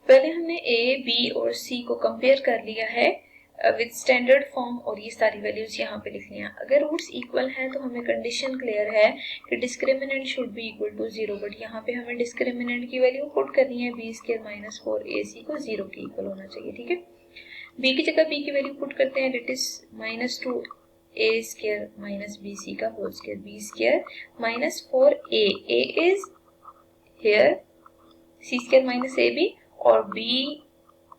पहले हमने ए, बी और सी को कंपेयर कर लिया है विद स्टैंडर्ड फॉर्म और ये सारी वैल्यूज यहाँ पे लिख लिया। अगर रूट्स इक्वल हैं तो हमें कंडीशन क्लियर है कि discriminant should be equal to 0, but यहाँ पे हमें डिस्क्रिमिनेंट की वैल्यू पुट करनी है b स्क्वायर माइनस 4ac को 0 के इक्वल होना चाहिए। ठीक है, b की जगह b की वैल्यू पुट करते हैं, that is minus 2a square minus bc का whole square, b square minus 4a, a is here c square minus ab और b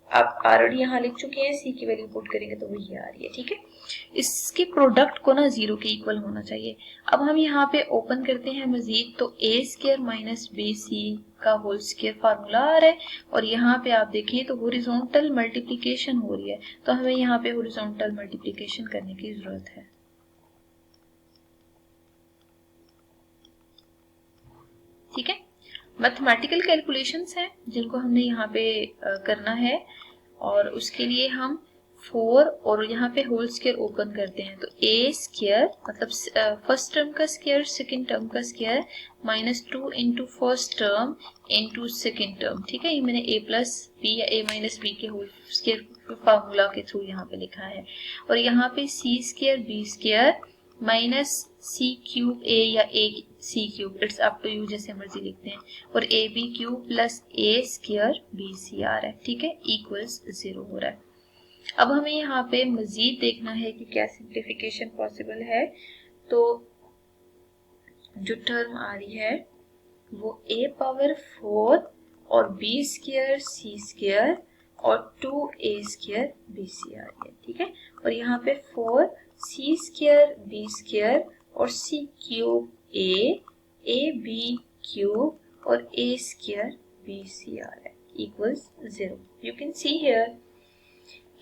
आप ऑलरेडी यहाँ लिख चुके हैं, सी की वैल्यू पुट करेंगे तो वही आ रही है। ठीक है, इसके प्रोडक्ट को ना 0 के इक्वल होना चाहिए। अब हम यहाँ पे ओपन करते हैं मजीद, तो A square minus B C का होल स्क्वायर फार्मूला आ रहा है और यहाँ पे आप देखें तो हॉरिजॉन्टल मल्टीप्लिकेशन हो रही है, तो हमें यहाँ पे हॉरिजॉन्टल मल्टीप्लिकेशन करने की जरूरत है। ठीक है, मैथमेटिकल कैलकुलेशंस हैं जिनको हमने यहाँ पे करना है और उसके लिए हम 4 और यहाँ पे होल स्क्वायर ओपन करते हैं, तो ए स्क्वायर मतलब फर्स्ट टर्म का स्क्वायर सेकंड टर्म का square minus 2 into first term into second term. ठीक है, ये मैंने a प्लस बी या a माइनस बी के होल स्क्वायर फार्मूला के थ्रू यहाँ पे लिखा है और यहाँ पे C square B square minus C cube A या A C cube, it's up to you जैसे मर्जी लिखते हैं, और A B cube plus A square B C आ रहा है। ठीक है, इक्वल्स 0 हो रहा है। अब हमें यहाँ पे मजीद देखना है कि क्या सिंप्लीफिकेशन पॉसिबल है, तो जो टर्म आ रही है वो a पावर 4 और b स्क्वायर c स्क्वायर और 2a स्क्वायर bc आ रही है। ठीक है, और यहाँ पे 4 c स्क्वायर b स्क्वायर और c cube a b cube और a स्क्वायर bc आ रहा है equals 0। You can see here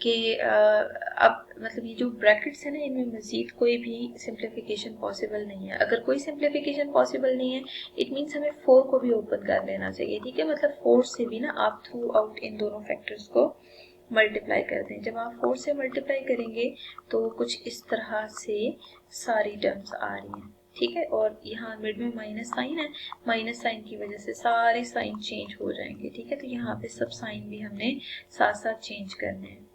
कि अब मतलब ये जो ब्रैकेट्स है ना, इनमें मजीद कोई भी सिंप्लीफिकेशन पॉसिबल नहीं है। अगर कोई सिंप्लीफिकेशन पॉसिबल नहीं है, इट मीन्स हमें 4 को भी ओपन कर लेना चाहिए। ठीक है, मतलब 4 से भी ना आप थ्रू आउट इन दोनों फैक्टर्स को मल्टीप्लाई कर दें। जब आप 4 से मल्टीप्लाई करेंगे तो कुछ इस तरह से सारी टर्म्स आ रही हैं। ठीक है, और यहाँ मिड में माइनस साइन है, माइनस साइन की वजह से सारे साइन चेंज हो जाएंगे। ठीक है, तो यहाँ पे सब साइन भी हमने साथ साथ चेंज करने हैं।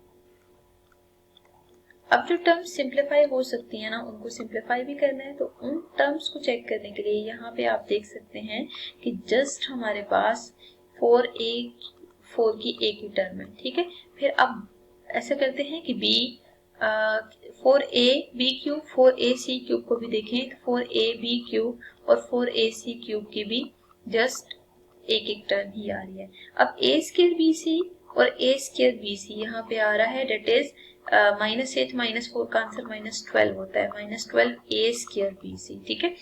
अब जो टर्म्स सिंप्लीफाई हो सकती हैं ना, उनको सिंप्लीफाई भी करना है, तो उन टर्म्स को चेक करने के लिए यहाँ पे आप देख सकते हैं कि जस्ट हमारे पास 4 की एक ही टर्म है। ठीक है, फिर अब ऐसा करते हैं कि b 4a b cube 4a c cube को भी देखें, 4a b क्यूब और 4a c क्यूब की भी जस्ट एक एक टर्म ही आ रही है। अब a स्क्वायर बी सी और a स्क्वायर बी सी यहाँ पे आ रहा है, डेट इज -8 -4 का आंसर -12 होता है, -12 a स्क्वायर बी सी। ठीक है,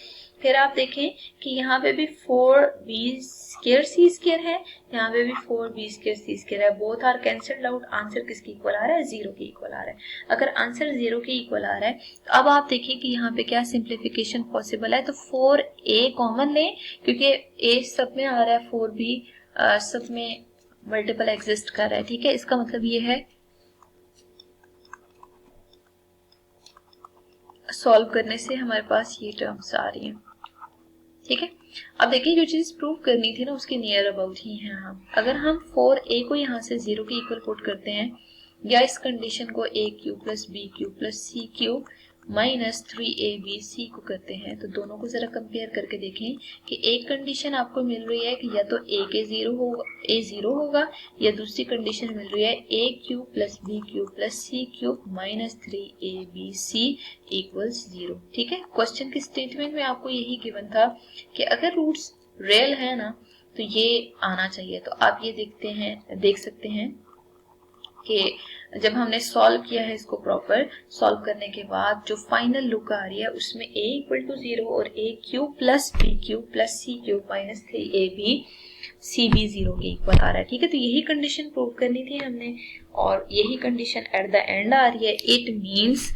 फिर आप देखें कि यहाँ पे भी 4b स्क्वायर सी स्क्वायर है, यहाँ पे भी 4b स्क्वायर सी स्क्वायर है, both are cancelled out. Answer किसके इक्वल आ रहा है? 0 के इक्वल आ रहा है। अगर आंसर 0 के इक्वल आ रहा है तो अब आप देखिए कि यहाँ पे क्या सिंप्लीफिकेशन पॉसिबल है, तो 4a कॉमन लें क्योंकि a सब में आ रहा है, 4b सब में मल्टीपल एग्जिस्ट कर रहा है। ठीक है, इसका मतलब ये है सॉल्व करने से हमारे पास ये टर्म्स आ रही हैं। ठीक है, अब देखिए जो चीज प्रूव करनी थी ना उसके नियर अबाउट ही हैं हम। अगर हम 4a को यहाँ से 0 के इक्वल पुट करते हैं या इस कंडीशन को a cube plus b cube plus c cube minus 3abc को करते हैं, तो दोनों को जरा कंपेयर करके देखें कि एक कंडीशन आपको मिल रही है कि या तो a ज़ीरो होगा या दूसरी कंडीशन मिल रही है a cube plus b cube plus c cube minus 3abc equals 0। ठीक है, क्वेश्चन के स्टेटमेंट में आपको यही गिवन था कि अगर रूट्स रियल है ना तो ये आना चाहिए। तो आप ये देख सकते हैं कि जब हमने सॉल्व किया है इसको प्रॉपर सॉल्व करने के बाद जो फाइनल लुक आ रही है उसमें a इक्वल टू 0 और a cube plus b cube plus c cube minus 3ab c भी 0 के इक्वल आ रहा है। ठीक है, तो यही कंडीशन प्रूव करनी थी हमने और यही कंडीशन एट द एंड आ रही है। इट मीन्स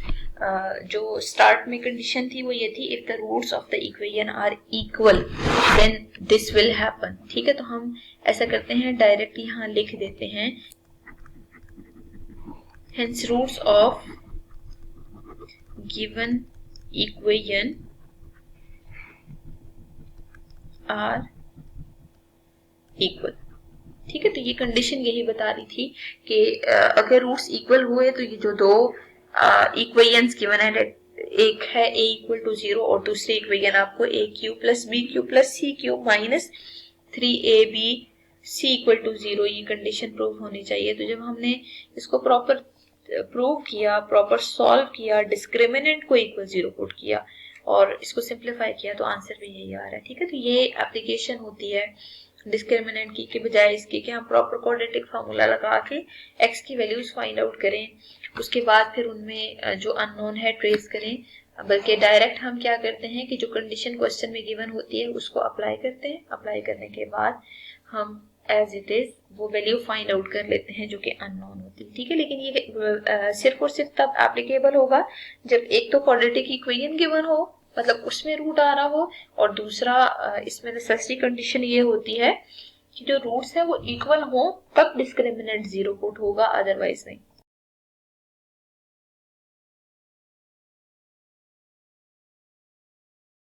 जो स्टार्ट में कंडीशन थी वो ये थी, if the roots of the equation are equal then this will happen. ठीक है, तो हम ऐसा करते हैं डायरेक्ट यहाँ लिख देते हैं, hence roots of given equation are equal। ठीक है, तो ये कंडीशन यही बता रही थी कि अगर रूट्स इक्वल हुए तो ये जो दो इक्वेशंस गिवन है, एक है a इक्वल टू 0 और दूसरी इक्वेशन आपको a cube plus b cube plus c cube minus 3ab c equal to 0, ये कंडीशन प्रूव होनी चाहिए। तो जब हमने इसको प्रॉपर प्रूव किया, प्रॉपर सॉल्व किया, डिस्क्रिमिनेंट को इक्वल 0 पुट किया और इसको सिंप्लीफाई किया तो आंसर भी यही आ रहा है। ठीक है, तो ये एप्लीकेशन होती है डिस्क्रिमिनेंट की बजाय इसके कि हम प्रॉपर क्वाड्रेटिक फार्मूला लगा के x की वैल्यूज फाइंड आउट करें, उसके बाद फिर उनमें जो अननोन है ट्रेस करें, बल्कि डायरेक्ट हम क्या करते हैं कि जो कंडीशन क्वेश्चन में गिवन होती है उसको अप्लाई करते हैं। अप्लाई करने के बाद हम एज इट इज वो वैल्यू फाइंड आउट कर लेते हैं जो कि अननोन होती है। ठीक है, लेकिन ये सिर्फ और सिर्फ तब एप्लीकेबल होगा जब एक तो क्वाड्रेटिक इक्वेशन गिवन हो, मतलब उसमें रूट आ रहा हो, और दूसरा इसमें नेसेसरी कंडीशन ये होती है कि जो रूट्स है वो इक्वल हो, तब डिस्क्रिमिनेंट 0 पुट होगा, अदरवाइज नहीं।